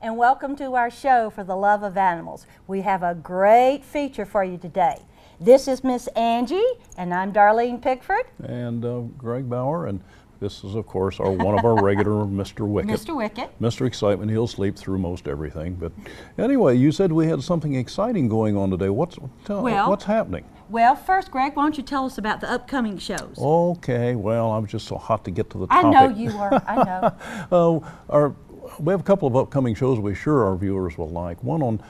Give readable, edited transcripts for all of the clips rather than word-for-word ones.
and welcome to our show for the love of animals. We have a great feature for you today. This is Miss Angie, and I'm Darlene Pickford. And Greg Bauer, and this is, of course, one of our regular Mr. Wicket. Mr. Wicket. Mr. Excitement, he'll sleep through most everything. But anyway, you said we had something exciting going on today. What's happening? Well, first, Greg, why don't you tell us about the upcoming shows? Okay, well, I'm just so hot to get to the topic. I know you are, I know. We have a couple of upcoming shows we're sure our viewers will like. One on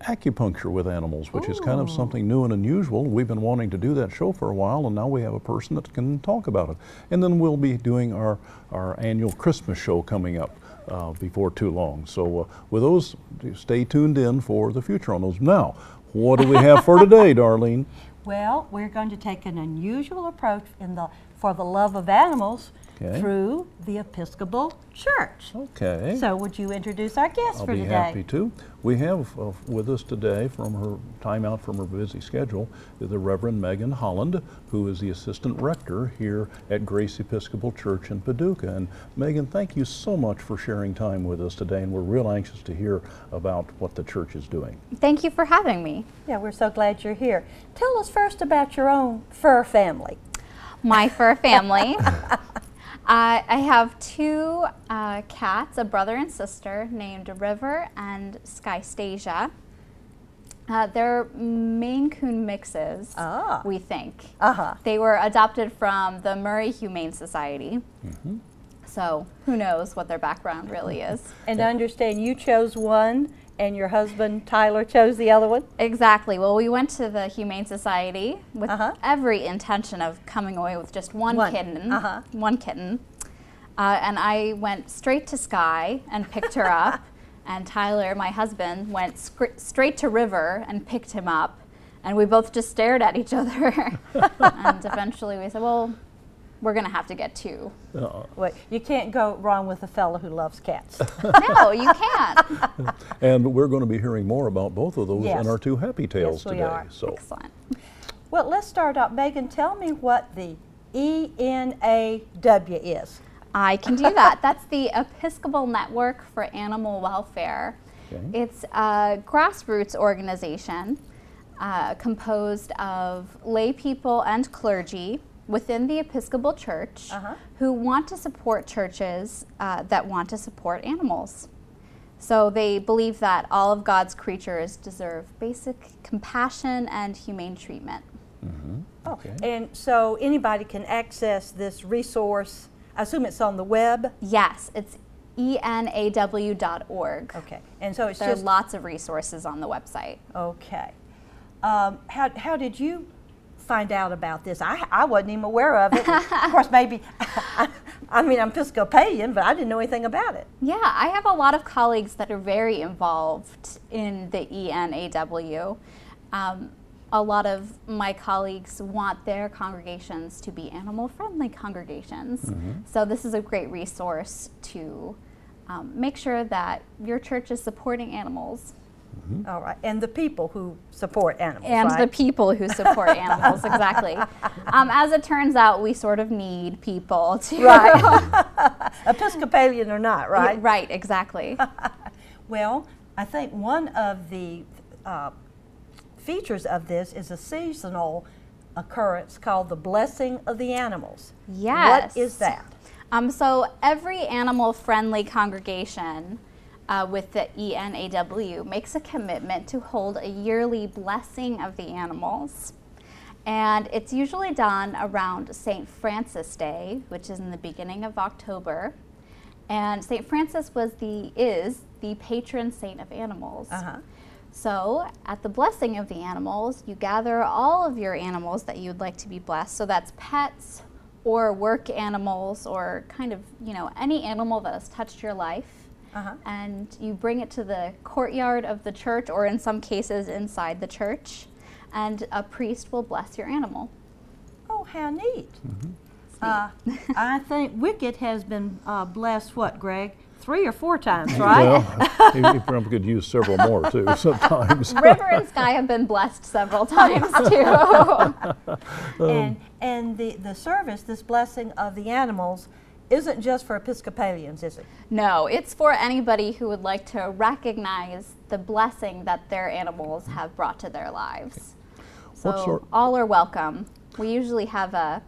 acupuncture with animals, which is kind of something new and unusual. We've been wanting to do that show for a while, and now we have a person that can talk about it. And then we'll be doing our annual Christmas show coming up before too long. So with those, stay tuned in for the future on those. Now, what do we have for today, Darlene? Well, we're going to take an unusual approach for the love of animals through the Episcopal Church. Okay. So would you introduce our guest for today? I'll be happy to. We have with us today, from her time out from her busy schedule, the Reverend Meghan Holland, who is the Assistant Rector here at Grace Episcopal Church in Paducah. And Meghan, thank you so much for sharing time with us today, and we're real anxious to hear about what the church is doing. Thank you for having me. Yeah, we're so glad you're here. Tell us first about your own fur family. My fur family. I have two cats, a brother and sister, named River and Skystasia. They're Maine Coon mixes, we think. They were adopted from the Murray Humane Society. So who knows what their background really is. And I understand you chose one, and your husband, Tyler, chose the other one? Exactly. Well, we went to the Humane Society with every intention of coming away with just one kitten. And I went straight to Sky and picked her up. And Tyler, my husband, went straight to River and picked him up. And we both just stared at each other. And eventually we said, well, we're going to have to get two. Well, you can't go wrong with a fellow who loves cats. No, you can't. And we're going to be hearing more about both of those in our two happy tales today. Are. So. Excellent. Well, let's start out. Meghan, tell me what the ENAW is. I can do that. That's the Episcopal Network for Animal Welfare. It's a grassroots organization composed of lay people and clergy within the Episcopal Church who want to support churches that want to support animals. So they believe that all of God's creatures deserve basic compassion and humane treatment. And so anybody can access this resource. I assume it's on the web? Yes, it's enaw.org. Okay, and so it's there are lots of resources on the website. Okay. How did you find out about this? I wasn't even aware of it. Of course, maybe, I mean, I'm Episcopalian, but I didn't know anything about it. Yeah, I have a lot of colleagues that are very involved in the ENAW. A lot of my colleagues want their congregations to be animal-friendly congregations. So this is a great resource to make sure that your church is supporting animals. All right, and the people who support animals, and the people who support animals, exactly. As it turns out, we sort of need people to... Right. Episcopalian or not, right? Yeah, right, exactly. Well, I think one of the features of this is a seasonal occurrence called the Blessing of the Animals. Yes. What is that? So every animal-friendly congregation with the ENAW makes a commitment to hold a yearly blessing of the animals. And it's usually done around St. Francis Day, which is in the beginning of October. And St. Francis is the patron saint of animals. So at the blessing of the animals, you gather all of your animals that you'd like to be blessed. So that's pets or work animals or kind of, any animal that has touched your life. And you bring it to the courtyard of the church, or in some cases inside the church, and a priest will bless your animal. Oh, how neat. I think Wicket has been blessed, what, Greg? 3 or 4 times, right? Well, he probably could use several more, too, sometimes. River and Sky have been blessed several times, too. And the service, this blessing of the animals, isn't just for Episcopalians, is it? No, it's for anybody who would like to recognize the blessing that their animals have brought to their lives. So all are welcome. We usually have a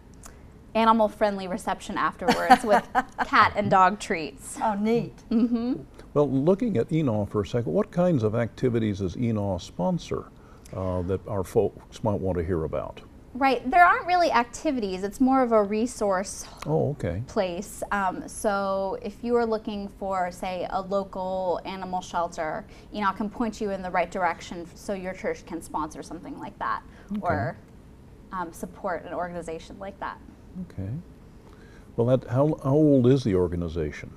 animal-friendly reception afterwards with cat and dog treats. Oh, neat. Mm-hmm. Well, looking at ENAW for a second, what kinds of activities does ENAW sponsor that our folks might want to hear about? Right, there aren't really activities. It's more of a resource place. So if you are looking for, say, a local animal shelter, ENAW can point you in the right direction so your church can sponsor something like that, or support an organization like that. Okay. Well, how old is the organization?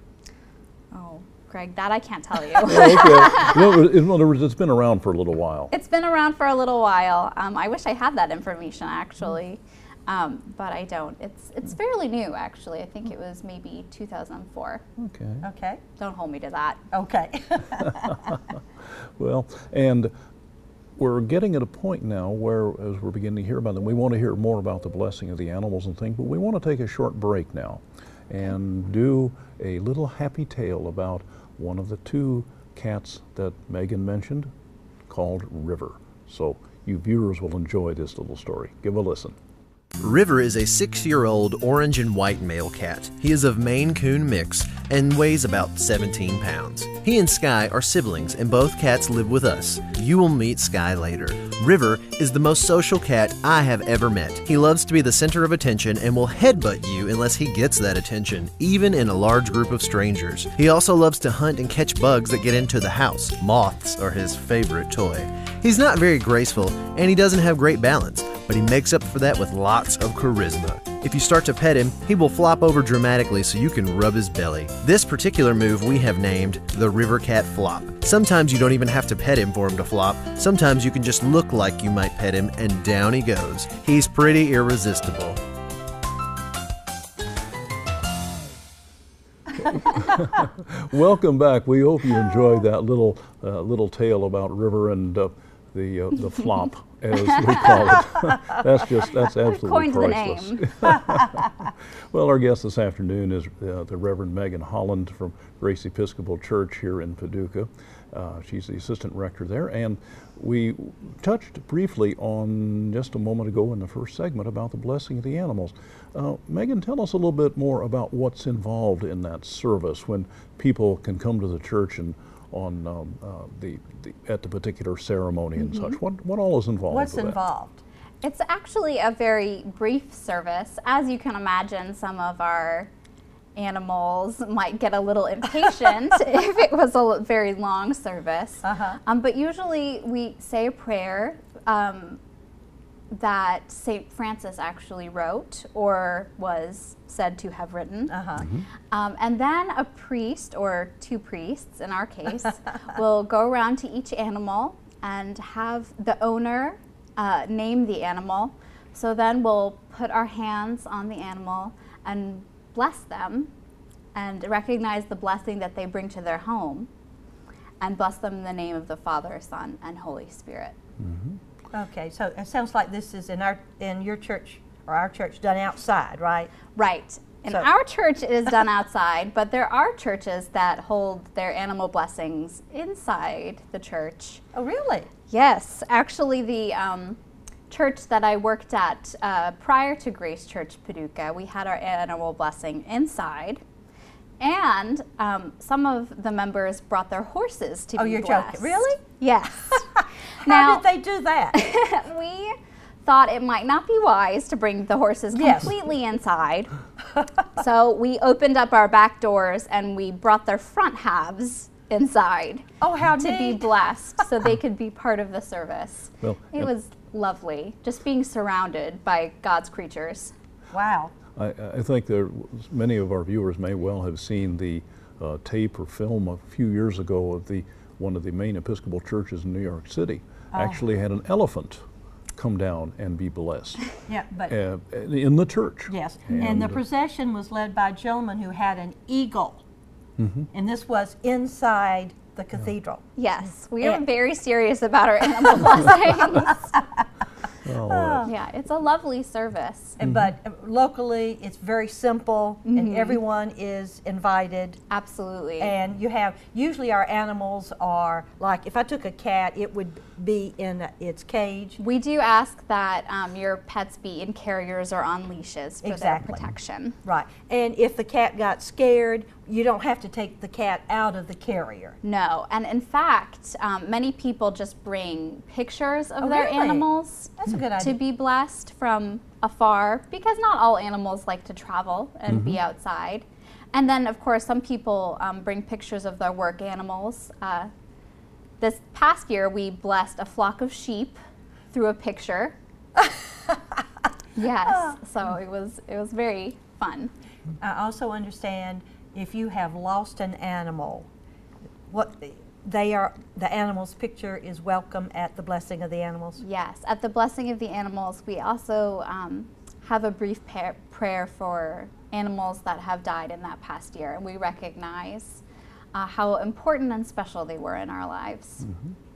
Oh, Greg, that I can't tell you. Okay. In other words, it's been around for a little while. It's been around for a little while. I wish I had that information, actually, but I don't. It's fairly new, actually. I think it was maybe 2004. Okay. Okay. Don't hold me to that. Okay. Well, and we're getting at a point now where, as we're beginning to hear about them, we want to hear more about the blessing of the animals and things, but we want to take a short break now and do a little happy tale about one of the two cats that Megan mentioned, called River. So you viewers will enjoy this little story. Give a listen. River is a 6-year-old orange and white male cat. He is of Maine Coon mix and weighs about 17 pounds. He and Sky are siblings, and both cats live with us. You will meet Sky later. River is the most social cat I have ever met. He loves to be the center of attention and will headbutt you unless he gets that attention, even in a large group of strangers. He also loves to hunt and catch bugs that get into the house. Moths are his favorite toy. He's not very graceful, and he doesn't have great balance, but he makes up for that with lots of charisma. If you start to pet him, he will flop over dramatically so you can rub his belly. This particular move we have named the River Cat Flop. Sometimes you don't even have to pet him for him to flop. Sometimes you can just look like you might pet him and down he goes. He's pretty irresistible. Welcome back. We hope you enjoyed that little tale about River and the flop, as we call it. That's absolutely priceless. Well, our guest this afternoon is the Reverend Meghan Holland from Grace Episcopal Church here in Paducah. She's the assistant rector there, and we touched briefly on just a moment ago in the first segment about the blessing of the animals. Megan, tell us a little bit more about what's involved in that service when people can come to the church and on at the particular ceremony and such. What all is involved? What's involved? It's actually a very brief service. As you can imagine, some of our animals might get a little impatient if it was a very long service. But usually we say a prayer that St. Francis actually wrote or was said to have written. And then a priest, or two priests in our case, will go around to each animal and have the owner name the animal. So then we'll put our hands on the animal and bless them and recognize the blessing that they bring to their home, and bless them in the name of the Father, Son, and Holy Spirit. Okay, so it sounds like this is in your church, or our church, done outside, right? Right. In our church it is done outside, but there are churches that hold their animal blessings inside the church. Oh, really? Yes. Actually, the church that I worked at prior to Grace Church Paducah, we had our animal blessing inside. And some of the members brought their horses to be blessed. Oh, you're joking. Really? Yes. How did they do that? We thought it might not be wise to bring the horses completely inside. So we opened up our back doors and we brought their front halves inside. Oh, how to be blessed so they could be part of the service. Well, it was lovely, just being surrounded by God's creatures. Wow. I think many of our viewers may well have seen the tape or film a few years ago of one of the main Episcopal churches in New York City actually had an elephant come down and be blessed. Yeah, but in the church. Yes, and the procession was led by a gentleman who had an eagle, and this was inside the cathedral. Yes, we are very serious about our animal blessings. All right. Yeah, it's a lovely service. But locally, it's very simple, and everyone is invited. Absolutely. And you have, usually our animals are, like if I took a cat, it would be in its cage. We do ask that your pets be in carriers or on leashes for their protection. Right. And if the cat got scared, you don't have to take the cat out of the carrier. No. And in fact, many people just bring pictures of their really? animals That's a good to idea. be blessed from afar, because not all animals like to travel and be outside. And then, of course, some people bring pictures of their work animals. This past year, we blessed a flock of sheep through a picture. Yes, so it was very fun. I also understand if you have lost an animal, the animal's picture is welcome at the blessing of the animals. Yes, at the blessing of the animals, we also have a brief prayer for animals that have died in that past year, and we recognize how important and special they were in our lives.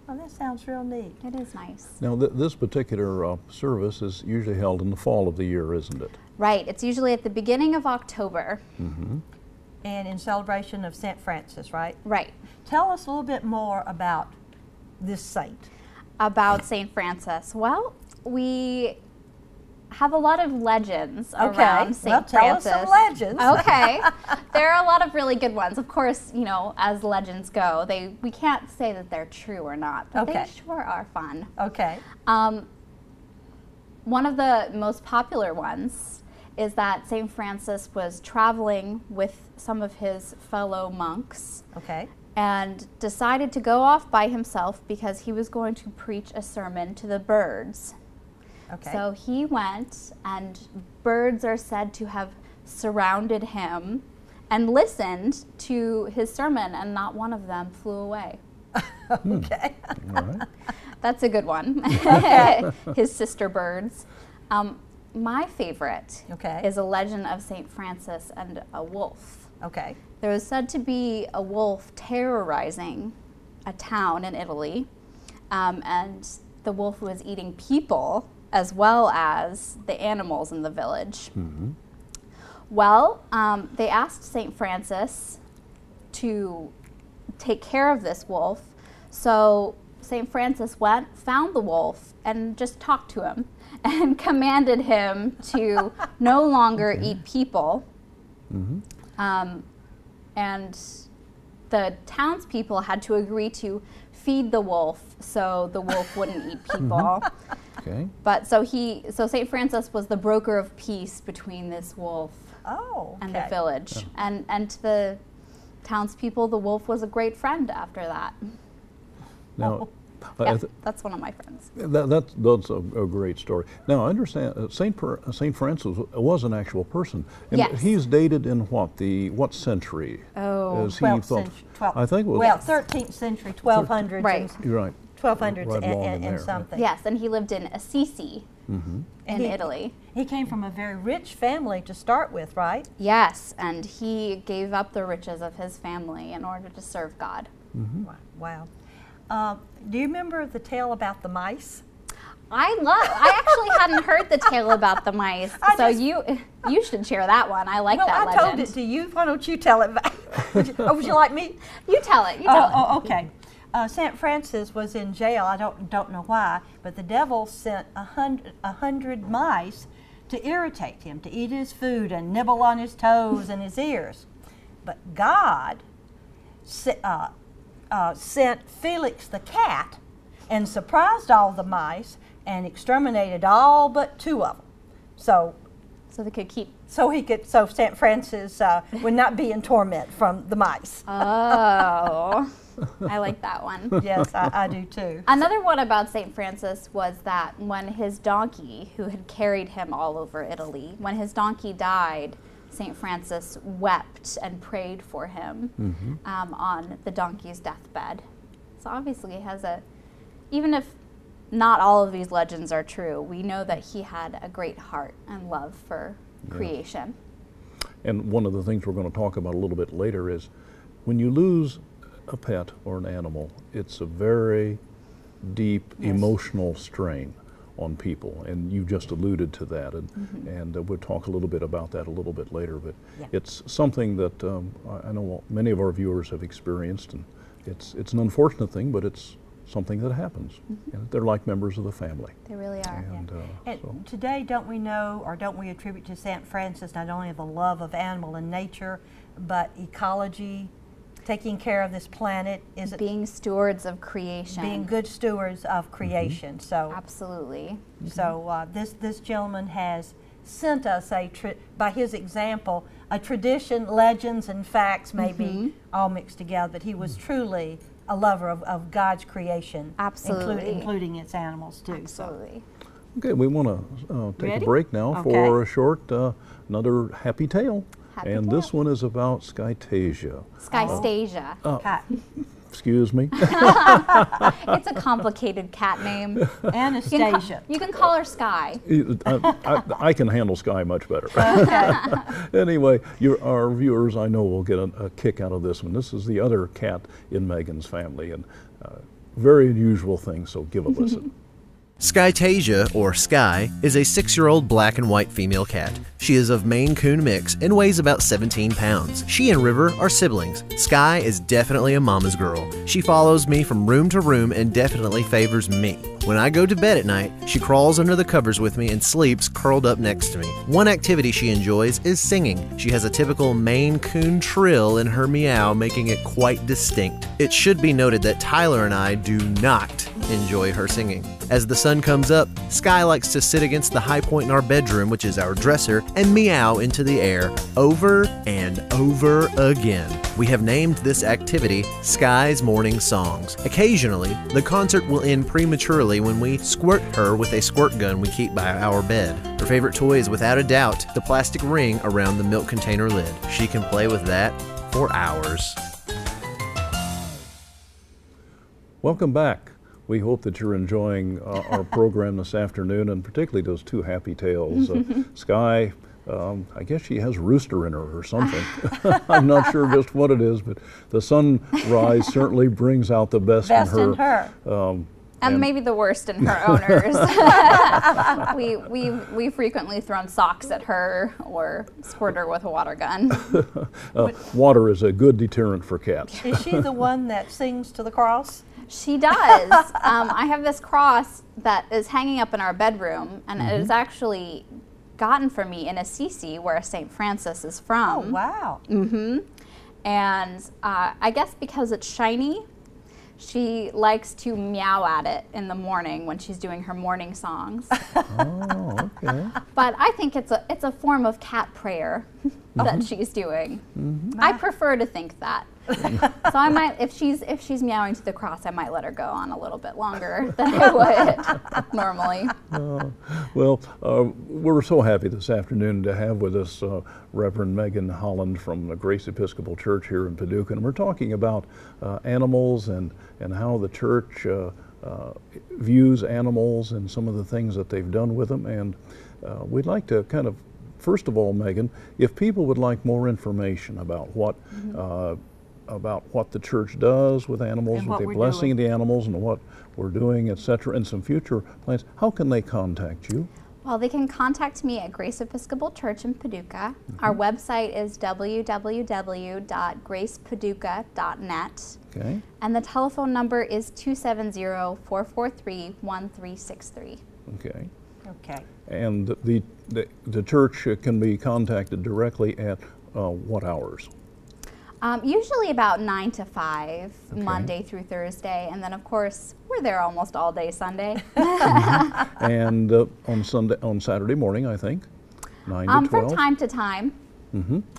Oh, that sounds real neat. It is nice. Now, this particular service is usually held in the fall of the year, isn't it? Right, it's usually at the beginning of October. And in celebration of St. Francis, right? Right. Tell us a little bit more about this saint. About St. Francis. Well, we have a lot of legends around St. Francis. Tell us some legends. Okay. There are a lot of really good ones. Of course, you know, as legends go, we can't say that they're true or not, but they sure are fun. Okay. One of the most popular ones is that St. Francis was traveling with some of his fellow monks. Okay. And decided to go off by himself because he was going to preach a sermon to the birds. Okay. So he went, and birds are said to have surrounded him and listened to his sermon, and not one of them flew away. Okay. All right. That's a good one. His sister birds. My favorite is a legend of St. Francis and a wolf. Okay. There was said to be a wolf terrorizing a town in Italy, and the wolf was eating people as well as the animals in the village. Well, they asked St. Francis to take care of this wolf, so St. Francis went, found the wolf, and just talked to him and commanded him to no longer eat people. And the townspeople had to agree to feed the wolf so the wolf wouldn't eat people. Okay. But so St. Francis was the broker of peace between this wolf and the village. And to the townspeople, the wolf was a great friend after that. Now, That's one of my friends. That's a great story. Now, I understand St. Francis was an actual person. And he's dated in what century? Oh, 12th century. I think it was. Well, 13th century, 1200s. Right. You're right. 1200s and and something. Yes, and he lived in Assisi in Italy. He came from a very rich family to start with, right? Yes, and he gave up the riches of his family in order to serve God. Wow. Do you remember the tale about the mice? I actually hadn't heard the tale about the mice, so you should share that one. I like that legend. Well, I told it to you. Why don't you tell it back? Would you like me? You tell it. You tell it. Oh, okay. St. Francis was in jail. I don't know why, but the devil sent 100 mice to irritate him, to eat his food and nibble on his toes and his ears. But God sent Felix the cat and surprised all the mice and exterminated all but 2 of them. So they could keep. So St. Francis would not be in torment from the mice. Oh, I like that one. Yes, I do too. Another one about St. Francis was that when his donkey, who had carried him all over Italy, when his donkey died, St. Francis wept and prayed for him on the donkey's deathbed. So obviously he has even if not all of these legends are true, we know that he had a great heart and love for creation. And one of the things we're going to talk about a little bit later is when you lose a pet or an animal, it's a very deep emotional strain. on people, and you just alluded to that, and we'll talk a little bit about that a little bit later, but it's something that I know many of our viewers have experienced, and it's an unfortunate thing, but it's something that happens. And they're like members of the family. They really are. And so today, don't we know, or don't we attribute to St. Francis not only the love of animal and nature, but ecology, taking care of this planet, is it being stewards of creation, being good stewards of creation. So absolutely. So this gentleman has sent us by his example, a tradition, legends, and facts maybe all mixed together. But he was truly a lover of God's creation, absolutely, including its animals too. Absolutely. Okay, we want to take a break now for a short another happy tale. This one is about Skytasia. Skystasia. Excuse me. It's a complicated cat name. Anastasia. You can call her Sky. I can handle Sky much better. Anyway, our viewers, I know, will get a kick out of this one. This is the other cat in Meghan's family, and very unusual thing, so give a listen. Skytasia, or Sky, is a 6-year-old black and white female cat. She is of Maine Coon mix and weighs about 17 pounds. She and River are siblings. Sky is definitely a mama's girl. She follows me from room to room and definitely favors me. When I go to bed at night, she crawls under the covers with me and sleeps curled up next to me. One activity she enjoys is singing. She has a typical Maine Coon trill in her meow, making it quite distinct. It should be noted that Tyler and I do not enjoy her singing. As the sun comes up, Sky likes to sit against the high point in our bedroom, which is our dresser, and meow into the air over and over again. We have named this activity Sky's Morning Songs. Occasionally, the concert will end prematurely when we squirt her with a squirt gun we keep by our bed. Her favorite toy is without a doubt the plastic ring around the milk container lid. She can play with that for hours. Welcome back. We hope that you're enjoying our program this afternoon, and particularly those two happy tales. Sky, I guess she has rooster in her or something. I'm not sure just what it is, but the sunrise certainly brings out the best in her. And maybe the worst in her owners. We've frequently thrown socks at her or squirt her with a water gun. Water is a good deterrent for cats. Is she the one that sings to the cross? She does. I have this cross that is hanging up in our bedroom, and it is actually gotten for me in Assisi, where St. Francis is from. Oh, wow. And I guess because it's shiny, she likes to meow at it in the morning when she's doing her morning songs. Oh, okay. But I think it's a form of cat prayer that she's doing. I prefer to think that. So I might, if she's meowing to the cross, I might let her go on a little bit longer than I would normally. Well, we're so happy this afternoon to have with us Reverend Meghan Holland from the Grace Episcopal Church here in Paducah, and we're talking about animals and how the church views animals and some of the things that they've done with them. And we'd like to kind of, first of all, Meghan, if people would like more information about what the church does with animals, with the blessing of the animals and what we're doing, etc., and some future plans, how can they contact you? Well, they can contact me at Grace Episcopal Church in Paducah. Our website is www.gracepaducah.net. Okay. And the telephone number is 270-443-1363. Okay. Okay. And the church can be contacted directly at what hours? Usually about 9 to 5, Monday through Thursday, and then of course we're there almost all day Sunday. And on Saturday morning, I think, 9 to 12. From time to time.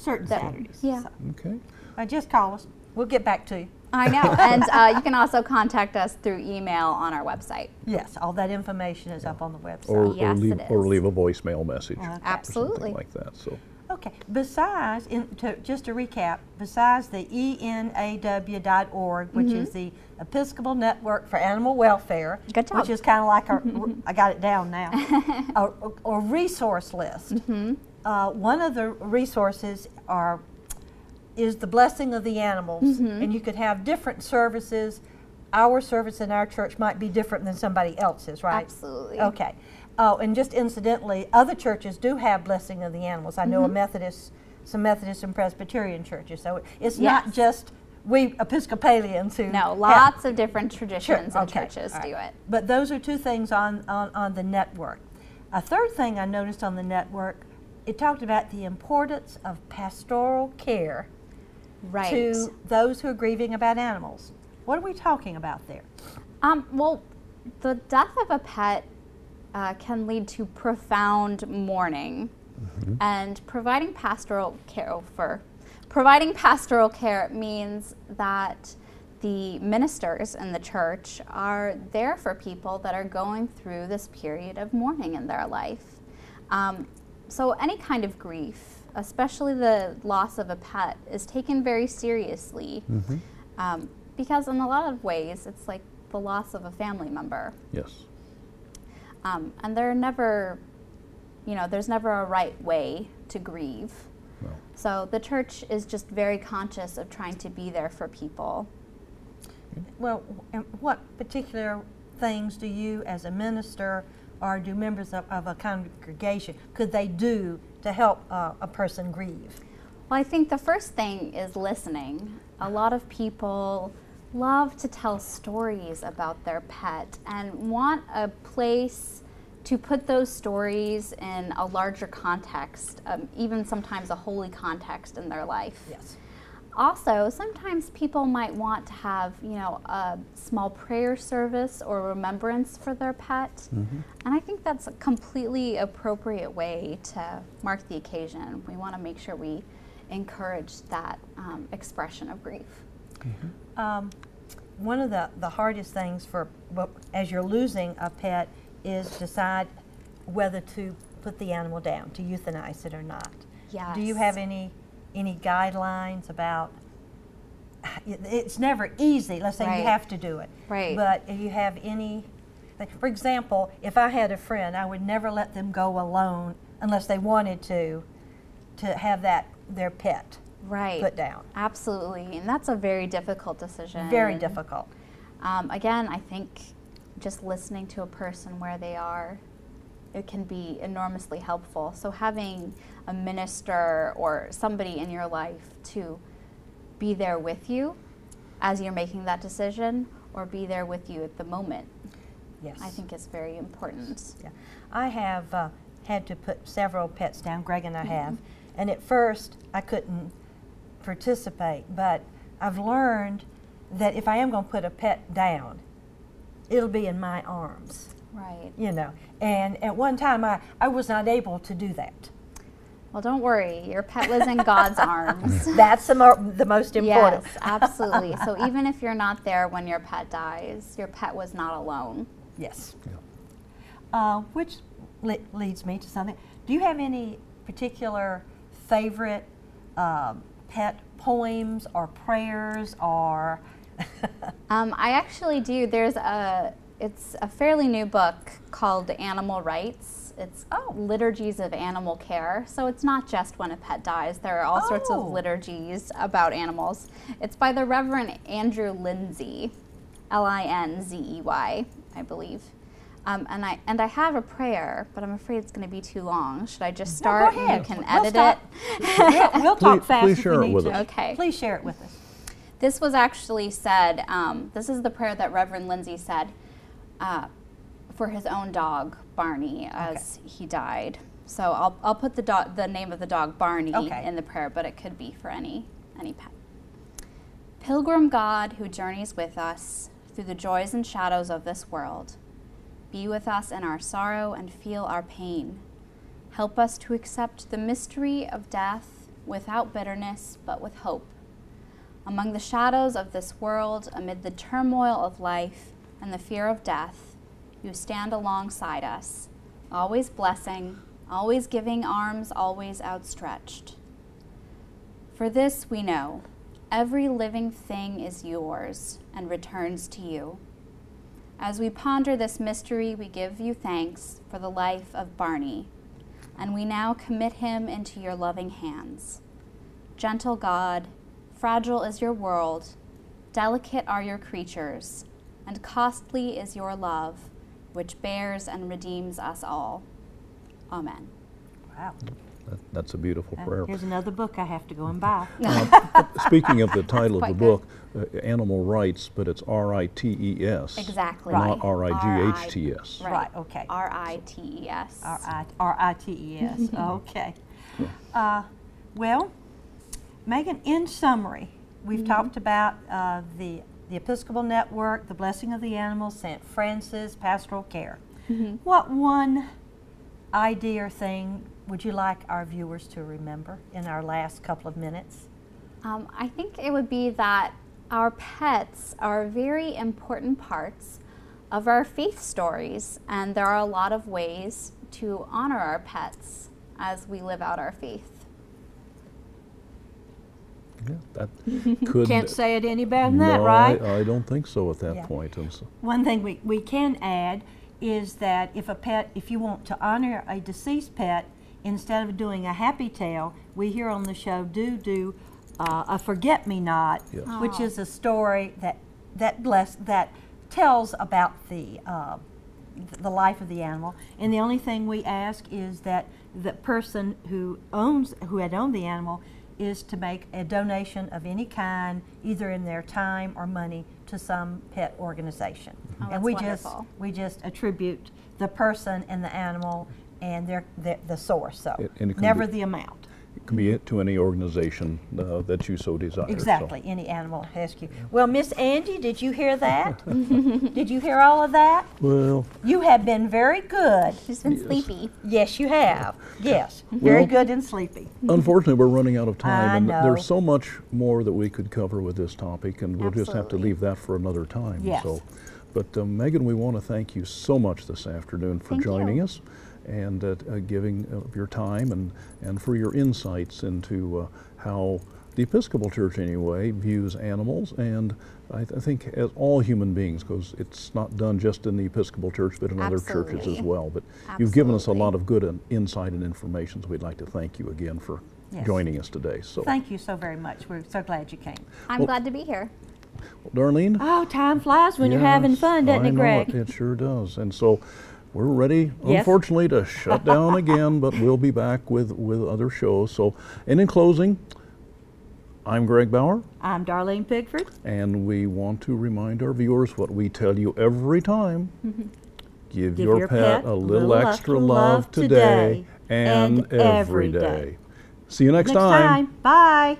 Certain Saturdays. Yeah. Okay. Just call us. We'll get back to you. I know, and you can also contact us through email on our website. Yes, all that information is up on the website. Or leave a voicemail message. Absolutely. Or something like that. So. Okay. Besides, just to recap, besides the enaw.org, which is the Episcopal Network for Animal Welfare, Good job. which is kind of like our, I got it down now, a resource list. One of the resources is the blessing of the animals, and you could have different services our service in our church might be different than somebody else's, right? Absolutely. Okay. Oh, and just incidentally, other churches do have blessing of the animals. I know some Methodist and Presbyterian churches, so it's not just we Episcopalians who No, lots of different traditions and Okay. churches All right. do it. But those are two things on the network. A third thing I noticed on the network, it talked about the importance of pastoral care Right. to those who are grieving about animals. What are we talking about there? Well, the death of a pet can lead to profound mourning, and providing pastoral care means that the ministers in the church are there for people that are going through this period of mourning in their life. So any kind of grief, especially the loss of a pet, is taken very seriously, because in a lot of ways it's like the loss of a family member. Yes. And there's never a right way to grieve. No. So the church is just very conscious of trying to be there for people. Well, and what particular things do you as a minister or do members of a congregation, could they do to help a person grieve? Well, I think the first thing is listening. A lot of people love to tell stories about their pet and want a place to put those stories in a larger context, even sometimes a holy context in their life. Yes. Also, sometimes people might want to have, a small prayer service or remembrance for their pet. And I think that's a completely appropriate way to mark the occasion. We want to make sure we encourage that expression of grief. One of the hardest things as you're losing a pet is decide whether to put the animal down, to euthanize it or not. Yes. Do you have any guidelines about, it's never easy, let's say Right. you have to do it. Right. But if you have any, for example, if I had a friend, I would never let them go alone unless they wanted to have their pet Right. put down. Absolutely. And that's a very difficult decision. Very difficult. Again, I think just listening to a person where they are, it can be enormously helpful. So having a minister or somebody in your life to be there with you as you're making that decision, or be there with you at the moment, Yes. I think is very important. Yeah. I have had to put several pets down, Greg and I have, and at first I couldn't participate, but I've learned that if I am going to put a pet down, it'll be in my arms, Right. And at one time I was not able to do that. Well, don't worry. Your pet was in God's arms. That's the most important. Yes, absolutely. So even if you're not there when your pet dies, your pet was not alone. Yes. Yeah. Which leads me to something. Do you have any particular favorite pet poems or prayers or? I actually do. It's a fairly new book called Animal Rights. It's liturgies of animal care. So it's not just when a pet dies. There are all sorts of liturgies about animals. It's by the Reverend Andrew Lindsay, Linzey, I believe. And I have a prayer, but I'm afraid it's going to be too long. Should I just start go and ahead. you can We'll edit stop. it? We'll talk Please fast if share we it need with to. us. Okay. Please share it with us. This was actually said, this is the prayer that Reverend Lindsay said for his own dog, Barney, as he died. So I'll put the name of the dog, Barney, in the prayer, but it could be for any pet. Pilgrim God who journeys with us through the joys and shadows of this world, be with us in our sorrow and feel our pain. Help us to accept the mystery of death without bitterness, but with hope. Among the shadows of this world, amid the turmoil of life and the fear of death, you stand alongside us, always blessing, always giving arms, always outstretched. For this we know, every living thing is yours and returns to you. As we ponder this mystery, we give you thanks for the life of Barney, and we now commit him into your loving hands. Gentle God, fragile is your world, delicate are your creatures, and costly is your love, which bears and redeems us all. Amen. Wow. That's a beautiful prayer. Here's another book I have to go and buy. Speaking of the title of the quite book, Animal Rights, but it's R-I-T-E-S. Exactly. Not R-I-G-H-T-S. Right, okay. R-I-T-E-S. R-I-T-E-S, okay. Well, Megan, in summary, we've talked about the Episcopal Network, the Blessing of the Animals, St. Francis, Pastoral Care. What one idea or thing would you like our viewers to remember in our last couple of minutes? I think it would be that our pets are very important parts of our faith stories, and there are a lot of ways to honor our pets as we live out our faith. Yeah, that could. Can't say it any better than that, right? I don't think so at that point. And so, one thing we can add is that if you want to honor a deceased pet, instead of doing a happy tale, we here on the show do a forget-me-not, yes. which is a story that tells about the life of the animal. And the only thing we ask is that the person who had owned the animal is to make a donation of any kind, either in their time or money, to some pet organization. Oh, and that's we just attribute the person and the animal and the source, so never the amount. it can be to any organization that you so desire. Exactly, any animal rescue. Well, Miss Angie, did you hear that? Did you hear all of that? Well, You have been very good. She's been sleepy. Yes, you have. Yes, very Well, good and sleepy. unfortunately, we're running out of time, I and know. there's so much more that we could cover with this topic, and we'll just have to Absolutely. leave that for another time. Yes. But Megan, we want to thank you so much this afternoon for Thank joining you. us and giving of your time and for your insights into how the Episcopal Church, anyway, views animals, and I think as all human beings, because it's not done just in the Episcopal Church, but in other churches as Absolutely. well. But you've given us a lot Absolutely. of good insight and information, so we'd like to thank you again for Yes. joining us today. So, Thank you so very much. We're so glad you came. I'm glad to be here. Darlene? Oh, time flies when you're having Yes, fun, doesn't I it, know Greg? It sure does. And so we're ready, Yes. unfortunately, to shut down again, but we'll be back with other shows. So, and in closing, I'm Greg Bauer, I'm Darlene Pigford. and we want to remind our viewers what we tell you every time. Give your pet a little extra love today and every day. See you next time. Bye.